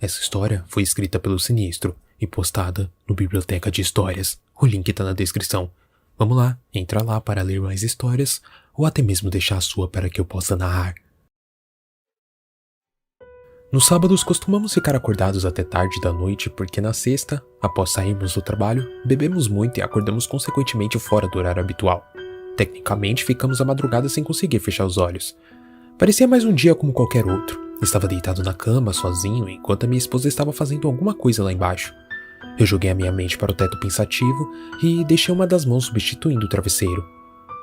Essa história foi escrita pelo Sinistro e postada no Biblioteca de Histórias. O link tá na descrição. Vamos lá, entra lá para ler mais histórias ou até mesmo deixar a sua para que eu possa narrar. Nos sábados costumamos ficar acordados até tarde da noite porque na sexta, após sairmos do trabalho, bebemos muito e acordamos consequentemente fora do horário habitual. Tecnicamente ficamos a madrugada sem conseguir fechar os olhos. Parecia mais um dia como qualquer outro. Estava deitado na cama, sozinho, enquanto a minha esposa estava fazendo alguma coisa lá embaixo. Eu joguei a minha mente para o teto pensativo e deixei uma das mãos substituindo o travesseiro.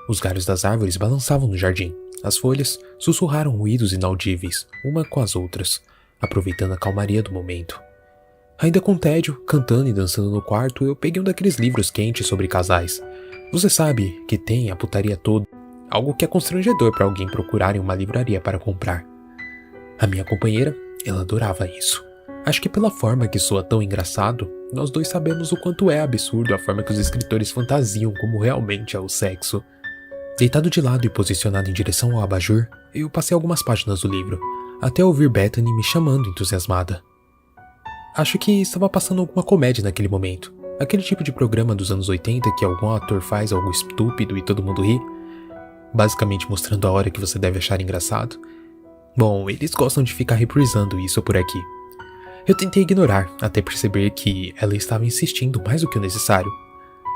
Os galhos das árvores balançavam no jardim. As folhas sussurraram ruídos inaudíveis, uma com as outras, aproveitando a calmaria do momento. Ainda com tédio, cantando e dançando no quarto, eu peguei um daqueles livros quentes sobre casais. Você sabe que tem a putaria toda, algo que é constrangedor para alguém procurar em uma livraria para comprar. A minha companheira, ela adorava isso. Acho que pela forma que soa tão engraçado, nós dois sabemos o quanto é absurdo a forma que os escritores fantasiam como realmente é o sexo. Deitado de lado e posicionado em direção ao abajur, eu passei algumas páginas do livro, até ouvir Bethany me chamando entusiasmada. Acho que estava passando alguma comédia naquele momento. Aquele tipo de programa dos anos 80 que algum ator faz algo estúpido e todo mundo ri, basicamente mostrando a hora que você deve achar engraçado. Bom, eles gostam de ficar reprisando isso por aqui. Eu tentei ignorar, até perceber que ela estava insistindo mais do que o necessário.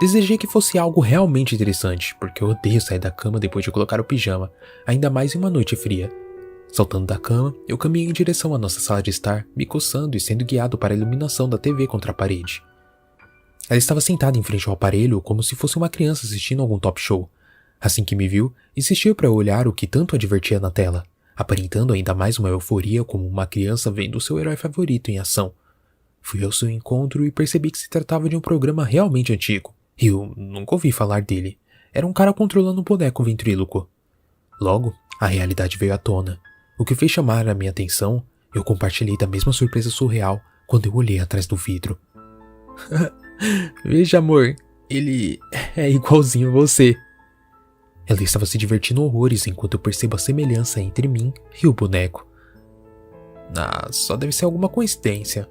Desejei que fosse algo realmente interessante, porque eu odeio sair da cama depois de colocar o pijama, ainda mais em uma noite fria. Saltando da cama, eu caminhei em direção à nossa sala de estar, me coçando e sendo guiado para a iluminação da TV contra a parede. Ela estava sentada em frente ao aparelho como se fosse uma criança assistindo algum top show. Assim que me viu, insistiu para eu olhar o que tanto a divertia na tela, aparentando ainda mais uma euforia como uma criança vendo o seu herói favorito em ação. Fui ao seu encontro e percebi que se tratava de um programa realmente antigo. Eu nunca ouvi falar dele. Era um cara controlando um boneco ventríloco. Logo, a realidade veio à tona. O que fez chamar a minha atenção, eu compartilhei da mesma surpresa surreal quando eu olhei atrás do vidro. Veja, amor, ele é igualzinho a você. Ela estava se divertindo horrores enquanto eu percebo a semelhança entre mim e o boneco. Só deve ser alguma coincidência.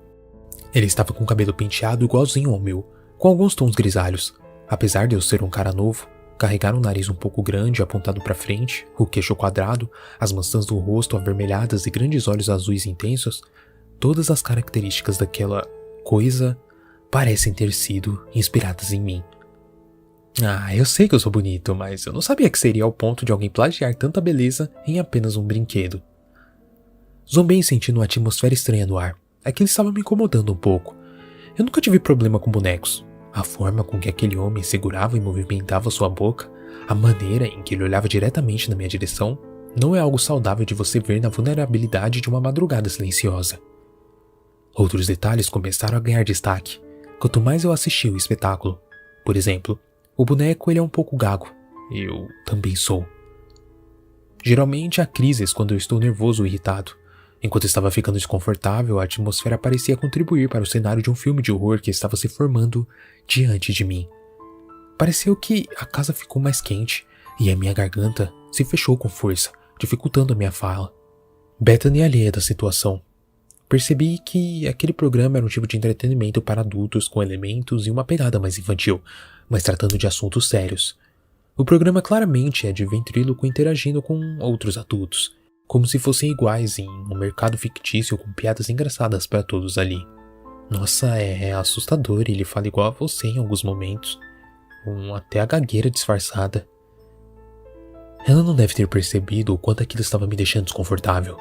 Ele estava com o cabelo penteado igualzinho ao meu, com alguns tons grisalhos. Apesar de eu ser um cara novo, carregar um nariz um pouco grande apontado para frente, o queixo quadrado, as maçãs do rosto avermelhadas e grandes olhos azuis intensos, todas as características daquela coisa parecem ter sido inspiradas em mim. Eu sei que eu sou bonito, mas eu não sabia que seria ao ponto de alguém plagiar tanta beleza em apenas um brinquedo. Zombei sentindo uma atmosfera estranha no ar. Aquilo estava me incomodando um pouco. Eu nunca tive problema com bonecos. A forma com que aquele homem segurava e movimentava sua boca, a maneira em que ele olhava diretamente na minha direção, não é algo saudável de você ver na vulnerabilidade de uma madrugada silenciosa. Outros detalhes começaram a ganhar destaque, quanto mais eu assistia o espetáculo. Por exemplo, o boneco ele é um pouco gago. Eu também sou. Geralmente há crises quando eu estou nervoso ou irritado. Enquanto estava ficando desconfortável, a atmosfera parecia contribuir para o cenário de um filme de horror que estava se formando diante de mim. Pareceu que a casa ficou mais quente e a minha garganta se fechou com força, dificultando a minha fala. Bethany alheia da situação. Percebi que aquele programa era um tipo de entretenimento para adultos com elementos e uma pegada mais infantil, mas tratando de assuntos sérios. O programa claramente é de ventríloco interagindo com outros adultos, como se fossem iguais em um mercado fictício com piadas engraçadas para todos ali. Nossa, é assustador, ele fala igual a você em alguns momentos, com até a gagueira disfarçada. Ela não deve ter percebido o quanto aquilo estava me deixando desconfortável.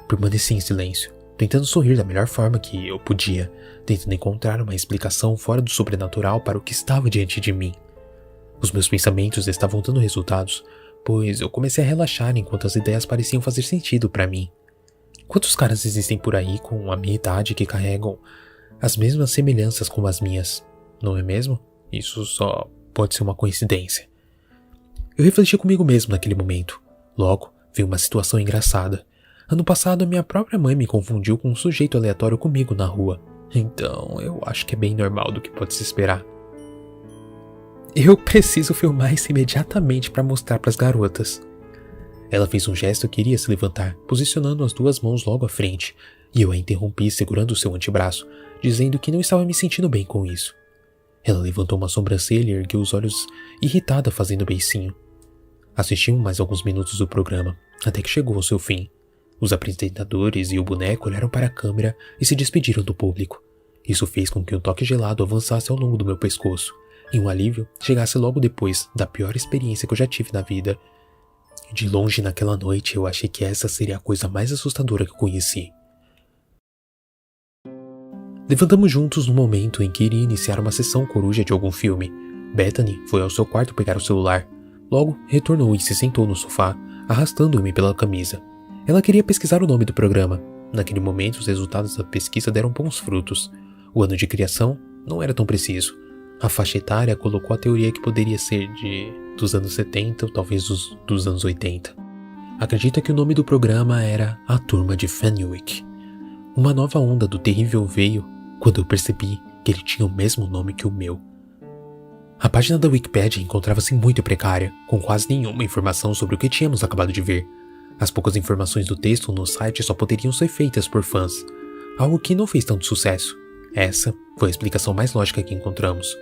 Permaneci em silêncio, tentando sorrir da melhor forma que eu podia, tentando encontrar uma explicação fora do sobrenatural para o que estava diante de mim. Os meus pensamentos estavam dando resultados, pois eu comecei a relaxar enquanto as ideias pareciam fazer sentido para mim. Quantos caras existem por aí com a minha idade que carregam as mesmas semelhanças com as minhas, não é mesmo? Isso só pode ser uma coincidência. Eu refleti comigo mesmo naquele momento. Logo, veio uma situação engraçada. Ano passado, a minha própria mãe me confundiu com um sujeito aleatório comigo na rua. Então, eu acho que é bem normal do que pode se esperar. Eu preciso filmar isso imediatamente para mostrar para as garotas. Ela fez um gesto que iria se levantar, posicionando as duas mãos logo à frente, e eu a interrompi segurando o seu antebraço, dizendo que não estava me sentindo bem com isso. Ela levantou uma sobrancelha e ergueu os olhos irritada fazendo beicinho. Assistimos mais alguns minutos do programa, até que chegou ao seu fim. Os apresentadores e o boneco olharam para a câmera e se despediram do público. Isso fez com que um toque gelado avançasse ao longo do meu pescoço, e um alívio chegasse logo depois da pior experiência que eu já tive na vida. De longe naquela noite eu achei que essa seria a coisa mais assustadora que eu conheci. Levantamos juntos no momento em que iria iniciar uma sessão coruja de algum filme. Bethany foi ao seu quarto pegar o celular. Logo, retornou e se sentou no sofá, arrastando-me pela camisa. Ela queria pesquisar o nome do programa. Naquele momento, os resultados da pesquisa deram bons frutos. O ano de criação não era tão preciso. A faixa etária colocou a teoria que poderia ser dos anos 70 ou talvez dos anos 80. Acredita que o nome do programa era A Turma de Fenwick. Uma nova onda do terrível veio quando eu percebi que ele tinha o mesmo nome que o meu. A página da Wikipedia encontrava-se muito precária, com quase nenhuma informação sobre o que tínhamos acabado de ver. As poucas informações do texto no site só poderiam ser feitas por fãs, algo que não fez tanto sucesso. Essa foi a explicação mais lógica que encontramos.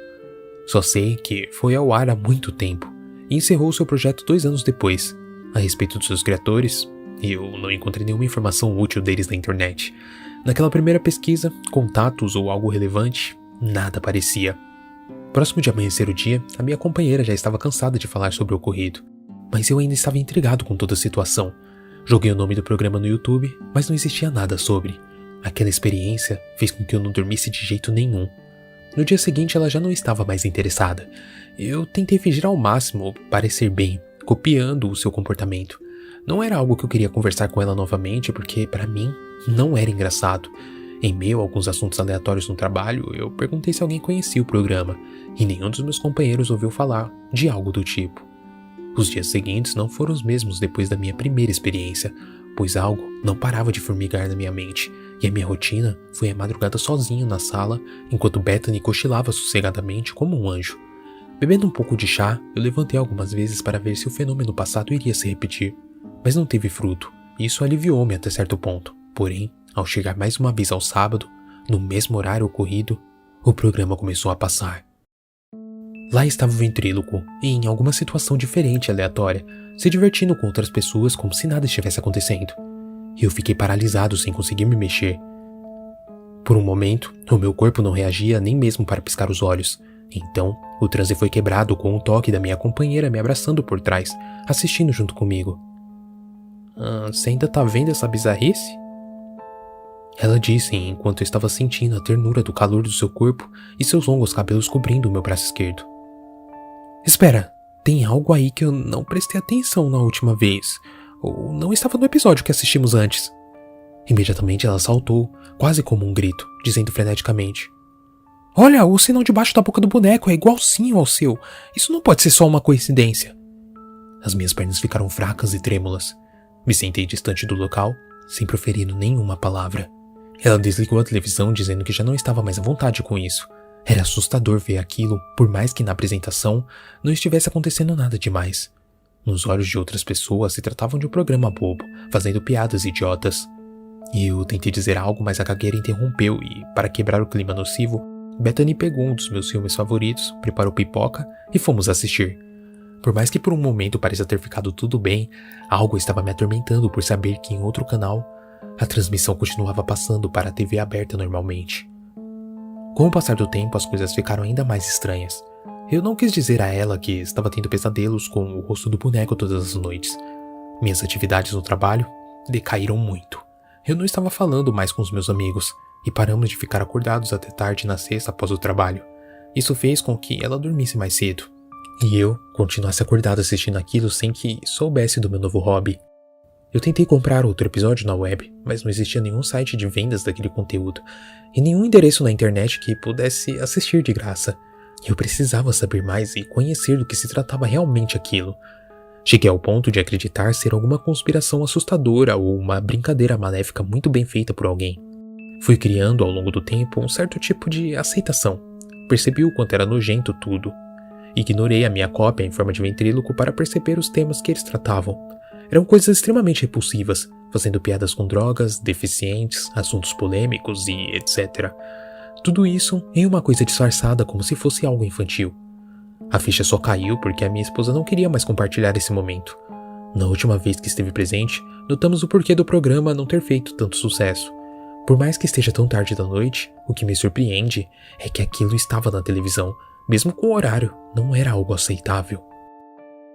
Só sei que foi ao ar há muito tempo e encerrou seu projeto 2 anos depois. A respeito dos seus criadores, eu não encontrei nenhuma informação útil deles na internet. Naquela primeira pesquisa, contatos ou algo relevante, nada aparecia. Próximo de amanhecer o dia, a minha companheira já estava cansada de falar sobre o ocorrido, mas eu ainda estava intrigado com toda a situação. Joguei o nome do programa no YouTube, mas não existia nada sobre. Aquela experiência fez com que eu não dormisse de jeito nenhum. No dia seguinte ela já não estava mais interessada. Eu tentei fingir ao máximo, parecer bem, copiando o seu comportamento. Não era algo que eu queria conversar com ela novamente, porque para mim não era engraçado. Em meio a alguns assuntos aleatórios no trabalho, eu perguntei se alguém conhecia o programa, e nenhum dos meus companheiros ouviu falar de algo do tipo. Os dias seguintes não foram os mesmos depois da minha primeira experiência, pois algo não parava de formigar na minha mente, e a minha rotina foi a madrugada sozinho na sala, enquanto Bethany cochilava sossegadamente como um anjo. Bebendo um pouco de chá, eu levantei algumas vezes para ver se o fenômeno passado iria se repetir, mas não teve fruto, e isso aliviou-me até certo ponto. Porém, ao chegar mais uma vez ao sábado, no mesmo horário ocorrido, o programa começou a passar. Lá estava o ventríloco, em alguma situação diferente e aleatória, se divertindo com outras pessoas como se nada estivesse acontecendo. E eu fiquei paralisado sem conseguir me mexer. Por um momento, o meu corpo não reagia nem mesmo para piscar os olhos. Então, o transe foi quebrado com o toque da minha companheira me abraçando por trás, assistindo junto comigo. Você ainda tá vendo essa bizarrice? Ela disse enquanto eu estava sentindo a ternura do calor do seu corpo e seus longos cabelos cobrindo o meu braço esquerdo. Espera, tem algo aí que eu não prestei atenção na última vez, ou não estava no episódio que assistimos antes. Imediatamente ela saltou, quase como um grito, dizendo freneticamente: Olha, o sinal debaixo da boca do boneco é igualzinho ao seu. Isso não pode ser só uma coincidência. As minhas pernas ficaram fracas e trêmulas. Me sentei distante do local, sem proferir nenhuma palavra. Ela desligou a televisão dizendo que já não estava mais à vontade com isso. Era assustador ver aquilo, por mais que na apresentação não estivesse acontecendo nada demais. Nos olhos de outras pessoas se tratavam de um programa bobo, fazendo piadas idiotas. E eu tentei dizer algo, mas a gagueira interrompeu e, para quebrar o clima nocivo, Bethany pegou um dos meus filmes favoritos, preparou pipoca e fomos assistir. Por mais que por um momento pareça ter ficado tudo bem, algo estava me atormentando por saber que em outro canal, a transmissão continuava passando para a TV aberta normalmente. Com o passar do tempo, as coisas ficaram ainda mais estranhas. Eu não quis dizer a ela que estava tendo pesadelos com o rosto do boneco todas as noites. Minhas atividades no trabalho decaíram muito. Eu não estava falando mais com os meus amigos e paramos de ficar acordados até tarde na sexta após o trabalho. Isso fez com que ela dormisse mais cedo. E eu continuasse acordado assistindo aquilo sem que soubesse do meu novo hobby. Eu tentei comprar outro episódio na web, mas não existia nenhum site de vendas daquele conteúdo e nenhum endereço na internet que pudesse assistir de graça. Eu precisava saber mais e conhecer do que se tratava realmente aquilo. Cheguei ao ponto de acreditar ser alguma conspiração assustadora ou uma brincadeira maléfica muito bem feita por alguém. Fui criando ao longo do tempo um certo tipo de aceitação. Percebi o quanto era nojento tudo. Ignorei a minha cópia em forma de ventríloco para perceber os temas que eles tratavam. Eram coisas extremamente repulsivas, fazendo piadas com drogas, deficientes, assuntos polêmicos e etc. Tudo isso em uma coisa disfarçada como se fosse algo infantil. A ficha só caiu porque a minha esposa não queria mais compartilhar esse momento. Na última vez que esteve presente, notamos o porquê do programa não ter feito tanto sucesso. Por mais que esteja tão tarde da noite, o que me surpreende é que aquilo estava na televisão, mesmo com o horário, não era algo aceitável.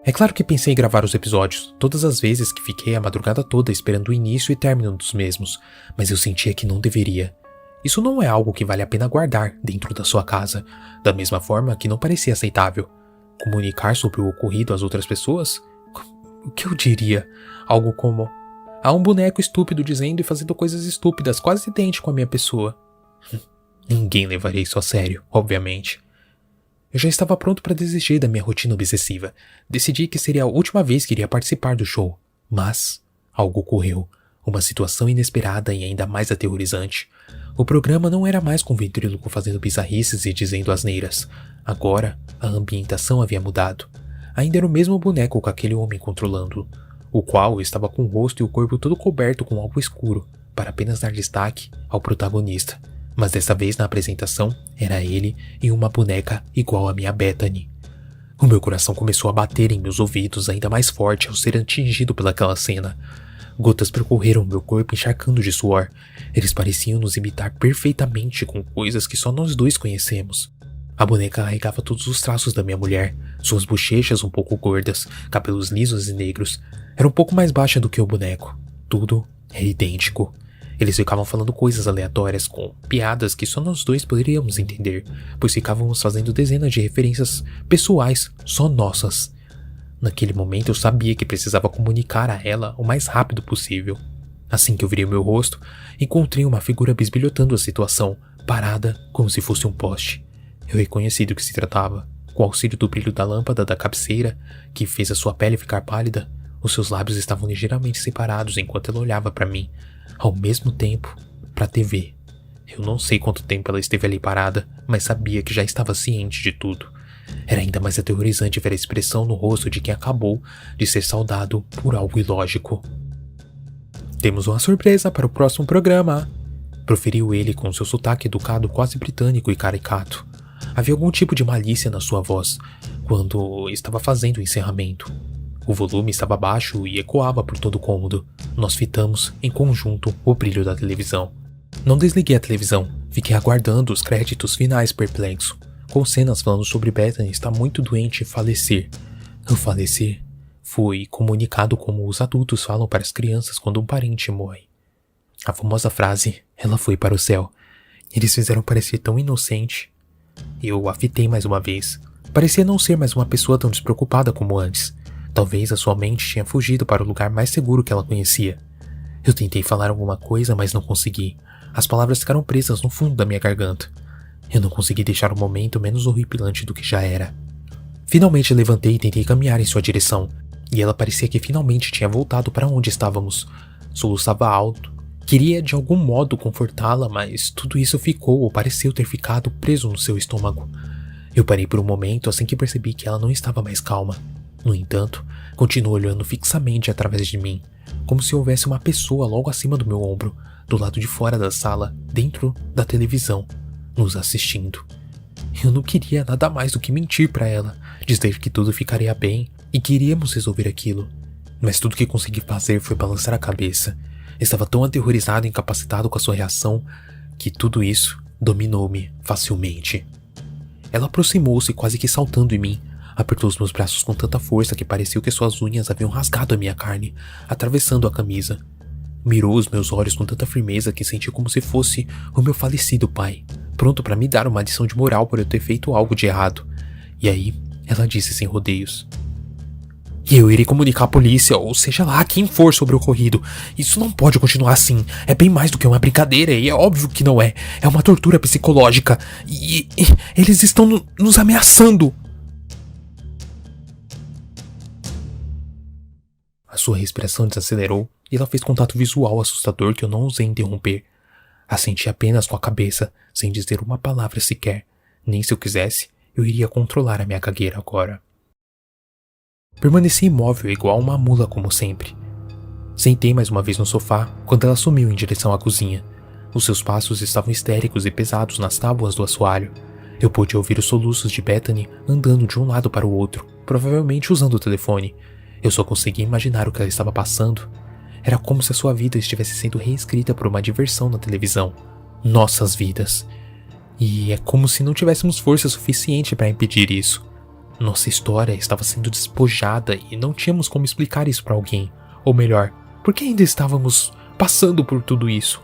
É claro que pensei em gravar os episódios, todas as vezes que fiquei a madrugada toda esperando o início e término dos mesmos, mas eu sentia que não deveria. Isso não é algo que vale a pena guardar dentro da sua casa, da mesma forma que não parecia aceitável. Comunicar sobre o ocorrido às outras pessoas? O que eu diria? Algo como: há um boneco estúpido dizendo e fazendo coisas estúpidas, quase idêntico à minha pessoa. Ninguém levaria isso a sério, obviamente. Eu já estava pronto para desistir da minha rotina obsessiva. Decidi que seria a última vez que iria participar do show. Mas algo ocorreu. Uma situação inesperada e ainda mais aterrorizante. O programa não era mais com o ventríloco fazendo bizarrices e dizendo asneiras. Agora, a ambientação havia mudado. Ainda era o mesmo boneco com aquele homem controlando-o, o qual estava com o rosto e o corpo todo coberto com algo escuro, para apenas dar destaque ao protagonista. Mas dessa vez na apresentação, era ele e uma boneca igual à minha Bethany. O meu coração começou a bater em meus ouvidos ainda mais forte ao ser atingido pelaquela cena. Gotas percorreram meu corpo encharcando de suor. Eles pareciam nos imitar perfeitamente com coisas que só nós dois conhecemos. A boneca carregava todos os traços da minha mulher, suas bochechas um pouco gordas, cabelos lisos e negros. Era um pouco mais baixa do que o boneco. Tudo era idêntico. Eles ficavam falando coisas aleatórias com piadas que só nós dois poderíamos entender, pois ficávamos fazendo dezenas de referências pessoais, só nossas. Naquele momento eu sabia que precisava comunicar a ela o mais rápido possível. Assim que eu virei meu rosto, encontrei uma figura bisbilhotando a situação, parada como se fosse um poste. Eu reconheci do que se tratava. Com o auxílio do brilho da lâmpada da cabeceira, que fez a sua pele ficar pálida, os seus lábios estavam ligeiramente separados enquanto ela olhava para mim, ao mesmo tempo, para a TV. Eu não sei quanto tempo ela esteve ali parada, mas sabia que já estava ciente de tudo. Era ainda mais aterrorizante ver a expressão no rosto de quem acabou de ser saudado por algo ilógico. Temos uma surpresa para o próximo programa, proferiu ele com seu sotaque educado quase britânico e caricato. Havia algum tipo de malícia na sua voz quando estava fazendo o encerramento. O volume estava baixo e ecoava por todo o cômodo. Nós fitamos, em conjunto, o brilho da televisão. Não desliguei a televisão, fiquei aguardando os créditos finais perplexo, com cenas falando sobre Bethany estar muito doente e falecer. O falecer foi comunicado como os adultos falam para as crianças quando um parente morre. A famosa frase, ela foi para o céu. Eles fizeram parecer tão inocente. Eu a fitei mais uma vez. Parecia não ser mais uma pessoa tão despreocupada como antes. Talvez a sua mente tinha fugido para o lugar mais seguro que ela conhecia. Eu tentei falar alguma coisa, mas não consegui. As palavras ficaram presas no fundo da minha garganta. Eu não consegui deixar o momento menos horripilante do que já era. Finalmente levantei e tentei caminhar em sua direção, e ela parecia que finalmente tinha voltado para onde estávamos. Soluçava alto. Queria de algum modo confortá-la, mas tudo isso ficou ou pareceu ter ficado preso no seu estômago. Eu parei por um momento assim que percebi que ela não estava mais calma. No entanto, continuou olhando fixamente através de mim, como se houvesse uma pessoa logo acima do meu ombro, do lado de fora da sala, dentro da televisão, nos assistindo. Eu não queria nada mais do que mentir para ela, dizer que tudo ficaria bem e que iríamos resolver aquilo. Mas tudo que consegui fazer foi balançar a cabeça. Estava tão aterrorizado e incapacitado com a sua reação que tudo isso dominou-me facilmente. Ela aproximou-se quase que saltando em mim, apertou os meus braços com tanta força que pareceu que suas unhas haviam rasgado a minha carne, atravessando a camisa. Mirou os meus olhos com tanta firmeza que senti como se fosse o meu falecido pai, pronto para me dar uma lição de moral por eu ter feito algo de errado. E aí, ela disse sem rodeios: "E eu irei comunicar à polícia, ou seja lá quem for, sobre o ocorrido. Isso não pode continuar assim. É bem mais do que uma brincadeira, e é óbvio que não é. É uma tortura psicológica. E eles estão nos ameaçando." A sua respiração desacelerou e ela fez contato visual assustador que eu não ousei interromper. Assenti apenas com a cabeça, sem dizer uma palavra sequer. Nem se eu quisesse, eu iria controlar a minha gagueira agora. Permaneci imóvel igual uma mula como sempre. Sentei mais uma vez no sofá quando ela sumiu em direção à cozinha. Os seus passos estavam histéricos e pesados nas tábuas do assoalho. Eu pude ouvir os soluços de Bethany andando de um lado para o outro, provavelmente usando o telefone. Eu só conseguia imaginar o que ela estava passando. Era como se a sua vida estivesse sendo reescrita por uma diversão na televisão. Nossas vidas. E é como se não tivéssemos força suficiente para impedir isso. Nossa história estava sendo despojada e não tínhamos como explicar isso para alguém. Ou melhor, por que ainda estávamos passando por tudo isso?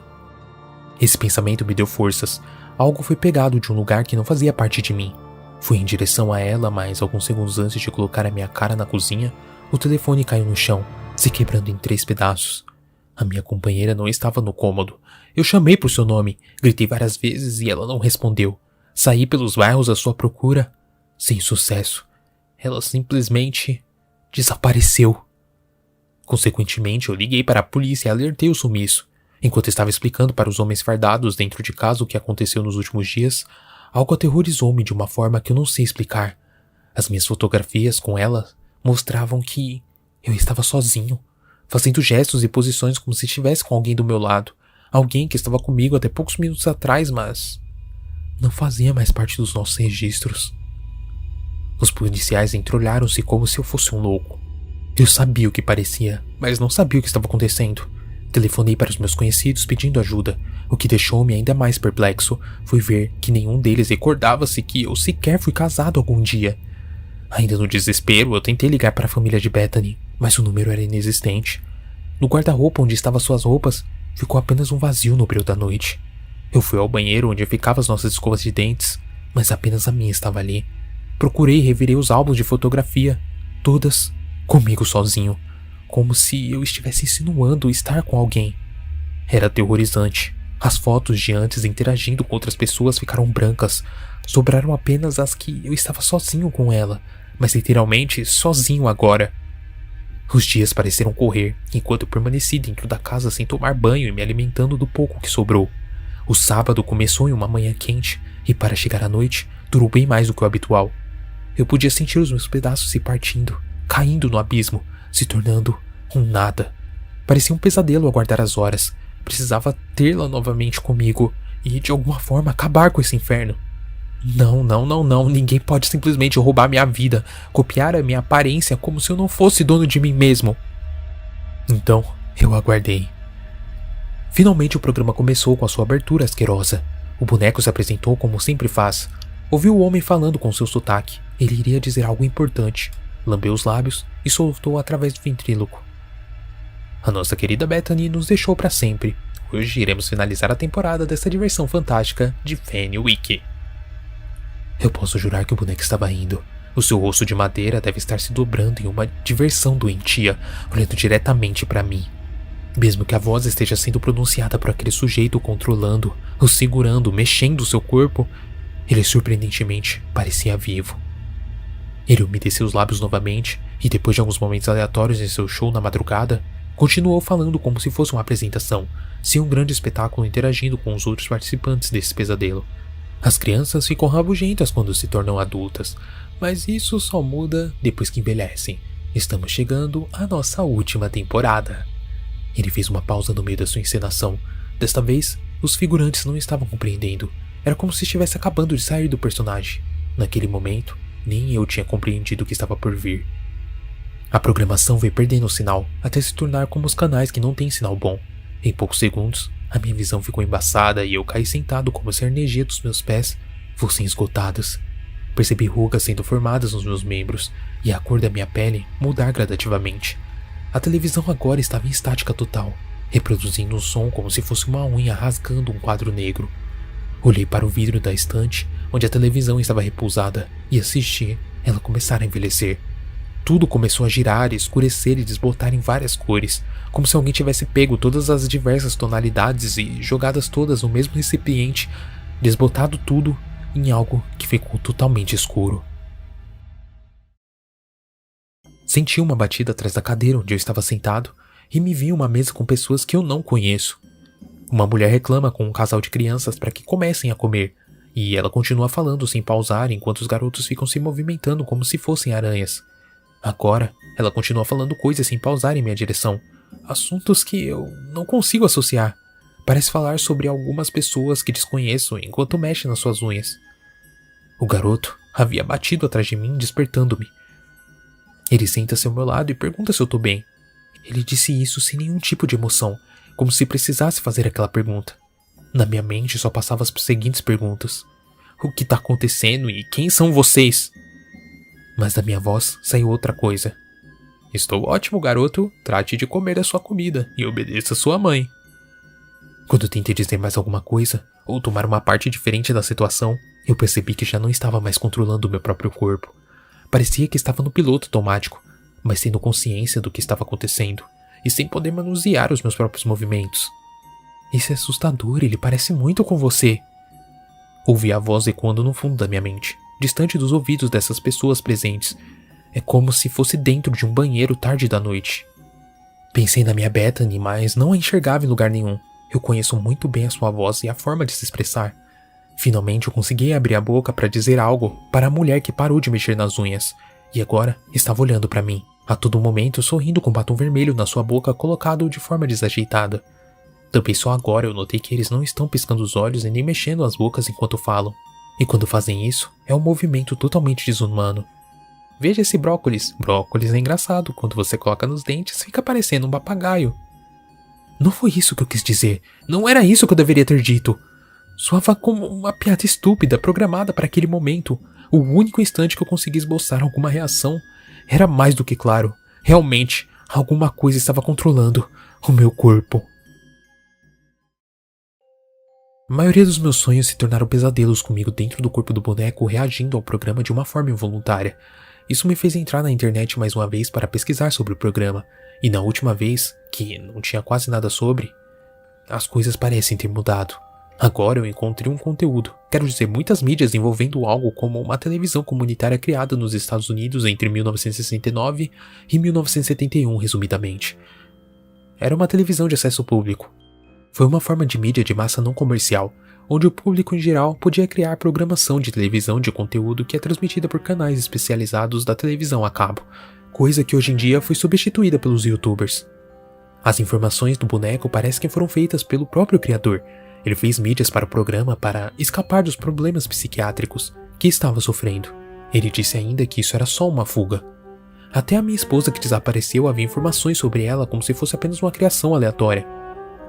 Esse pensamento me deu forças. Algo foi pegado de um lugar que não fazia parte de mim. Fui em direção a ela, mas alguns segundos antes de colocar a minha cara na cozinha, o telefone caiu no chão, se quebrando em 3 pedaços. A minha companheira não estava no cômodo. Eu chamei por seu nome, gritei várias vezes e ela não respondeu. Saí pelos bairros à sua procura, sem sucesso. Ela simplesmente desapareceu. Consequentemente, eu liguei para a polícia e alertei o sumiço. Enquanto estava explicando para os homens fardados dentro de casa o que aconteceu nos últimos dias, algo aterrorizou-me de uma forma que eu não sei explicar. As minhas fotografias com ela mostravam que eu estava sozinho, fazendo gestos e posições como se estivesse com alguém do meu lado. Alguém que estava comigo até poucos minutos atrás, mas não fazia mais parte dos nossos registros. Os policiais entreolharam-se como se eu fosse um louco. Eu sabia o que parecia, mas não sabia o que estava acontecendo. Telefonei para os meus conhecidos pedindo ajuda. O que deixou-me ainda mais perplexo foi ver que nenhum deles recordava-se que eu sequer fui casado algum dia. Ainda no desespero, eu tentei ligar para a família de Bethany, mas o número era inexistente. No guarda-roupa onde estavam suas roupas, ficou apenas um vazio no breu da noite. Eu fui ao banheiro onde ficavam as nossas escovas de dentes, mas apenas a minha estava ali. Procurei e revirei os álbuns de fotografia, todas comigo sozinho, como se eu estivesse insinuando estar com alguém. Era aterrorizante. As fotos de antes interagindo com outras pessoas ficaram brancas. Sobraram apenas as que eu estava sozinho com ela, mas literalmente sozinho agora. Os dias pareceram correr, enquanto eu permaneci dentro da casa sem tomar banho e me alimentando do pouco que sobrou. O sábado começou em uma manhã quente, e para chegar à noite, durou bem mais do que o habitual. Eu podia sentir os meus pedaços se partindo, caindo no abismo, se tornando um nada. Parecia um pesadelo aguardar as horas. Precisava tê-la novamente comigo e, de alguma forma, acabar com esse inferno. Não. Ninguém pode simplesmente roubar minha vida, copiar a minha aparência como se eu não fosse dono de mim mesmo. Então, eu aguardei. Finalmente o programa começou com a sua abertura asquerosa. O boneco se apresentou como sempre faz. Ouvi o homem falando com seu sotaque. Ele iria dizer algo importante. Lambeu os lábios e soltou através do ventríloco. A nossa querida Bethany nos deixou para sempre. Hoje iremos finalizar a temporada dessa diversão fantástica de Fenwick. Eu posso jurar que o boneco estava rindo. O seu rosto de madeira deve estar se dobrando em uma diversão doentia, olhando diretamente para mim. Mesmo que a voz esteja sendo pronunciada por aquele sujeito controlando, o segurando, mexendo o seu corpo, ele surpreendentemente parecia vivo. Ele umedeceu os lábios novamente e, depois de alguns momentos aleatórios em seu show na madrugada, continuou falando como se fosse uma apresentação, sem um grande espetáculo interagindo com os outros participantes desse pesadelo. As crianças ficam rabugentas quando se tornam adultas, mas isso só muda depois que envelhecem. Estamos chegando à nossa última temporada. Ele fez uma pausa no meio da sua encenação. Desta vez, os figurantes não estavam compreendendo. Era como se estivesse acabando de sair do personagem. Naquele momento, nem eu tinha compreendido o que estava por vir. A programação veio perdendo o sinal, até se tornar como os canais que não têm sinal bom. Em poucos segundos, a minha visão ficou embaçada e eu caí sentado como se a energia dos meus pés fossem esgotadas. Percebi rugas sendo formadas nos meus membros e a cor da minha pele mudar gradativamente. A televisão agora estava em estática total, reproduzindo um som como se fosse uma unha rasgando um quadro negro. Olhei para o vidro da estante, onde a televisão estava repousada, e assisti ela começar a envelhecer. Tudo começou a girar, escurecer e desbotar em várias cores, como se alguém tivesse pego todas as diversas tonalidades e jogadas todas no mesmo recipiente, desbotado tudo em algo que ficou totalmente escuro. Senti uma batida atrás da cadeira onde eu estava sentado e me vi em uma mesa com pessoas que eu não conheço. Uma mulher reclama com um casal de crianças para que comecem a comer, e ela continua falando sem pausar enquanto os garotos ficam se movimentando como se fossem aranhas. Agora, ela continua falando coisas sem pausar em minha direção. Assuntos que eu não consigo associar. Parece falar sobre algumas pessoas que desconheço enquanto mexe nas suas unhas. O garoto havia batido atrás de mim, despertando-me. Ele senta-se ao meu lado e pergunta se eu tô bem. Ele disse isso sem nenhum tipo de emoção, como se precisasse fazer aquela pergunta. Na minha mente só passavam as seguintes perguntas: o que tá acontecendo e quem são vocês? Mas da minha voz saiu outra coisa. Estou ótimo, garoto. Trate de comer a sua comida e obedeça sua mãe. Quando tentei dizer mais alguma coisa, ou tomar uma parte diferente da situação, eu percebi que já não estava mais controlando o meu próprio corpo. Parecia que estava no piloto automático, mas tendo consciência do que estava acontecendo, e sem poder manusear os meus próprios movimentos. Isso é assustador, ele parece muito com você. Ouvi a voz ecoando no fundo da minha mente, distante dos ouvidos dessas pessoas presentes. É como se fosse dentro de um banheiro tarde da noite. Pensei na minha Bethany, mas não a enxergava em lugar nenhum. Eu conheço muito bem a sua voz e a forma de se expressar. Finalmente eu consegui abrir a boca para dizer algo para a mulher que parou de mexer nas unhas, e agora estava olhando para mim, a todo momento sorrindo com batom vermelho na sua boca colocado de forma desajeitada. Também só agora eu notei que eles não estão piscando os olhos e nem mexendo as bocas enquanto falam. E quando fazem isso, é um movimento totalmente desumano. Veja esse brócolis. Brócolis é engraçado. Quando você coloca nos dentes, fica parecendo um papagaio. Não foi isso que eu quis dizer. Não era isso que eu deveria ter dito. Soava como uma piada estúpida, programada para aquele momento. O único instante que eu consegui esboçar alguma reação. Era mais do que claro. Realmente, alguma coisa estava controlando o meu corpo. A maioria dos meus sonhos se tornaram pesadelos comigo dentro do corpo do boneco, reagindo ao programa de uma forma involuntária. Isso me fez entrar na internet mais uma vez para pesquisar sobre o programa, e na última vez, que não tinha quase nada sobre, as coisas parecem ter mudado. Agora eu encontrei um conteúdo, quero dizer, muitas mídias envolvendo algo como uma televisão comunitária criada nos Estados Unidos entre 1969 e 1971, resumidamente. Era uma televisão de acesso público. Foi uma forma de mídia de massa não comercial, onde o público em geral podia criar programação de televisão de conteúdo que é transmitida por canais especializados da televisão a cabo, coisa que hoje em dia foi substituída pelos youtubers. As informações do boneco parecem que foram feitas pelo próprio criador. Ele fez mídias para o programa para escapar dos problemas psiquiátricos que estava sofrendo. Ele disse ainda que isso era só uma fuga. Até a minha esposa que desapareceu havia informações sobre ela como se fosse apenas uma criação aleatória.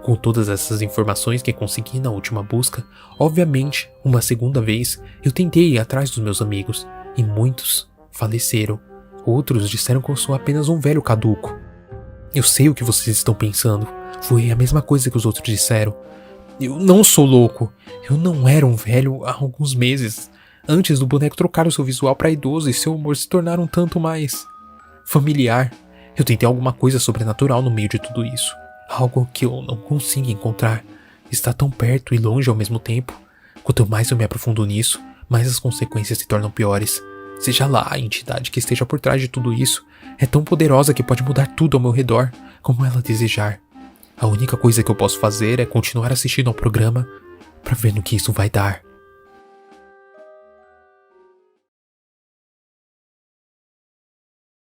Com todas essas informações que consegui na última busca, obviamente, uma segunda vez, eu tentei ir atrás dos meus amigos, e muitos faleceram. Outros disseram que eu sou apenas um velho caduco. Eu sei o que vocês estão pensando. Foi a mesma coisa que os outros disseram. Eu não sou louco. Eu não era um velho há alguns meses, antes do boneco trocar o seu visual para idoso e seu humor se tornar um tanto mais familiar. Eu tentei alguma coisa sobrenatural no meio de tudo isso. Algo que eu não consigo encontrar. Está tão perto e longe ao mesmo tempo. Quanto mais eu me aprofundo nisso, mais as consequências se tornam piores. Seja lá a entidade que esteja por trás de tudo isso, é tão poderosa que pode mudar tudo ao meu redor, como ela desejar. A única coisa que eu posso fazer é continuar assistindo ao programa para ver no que isso vai dar.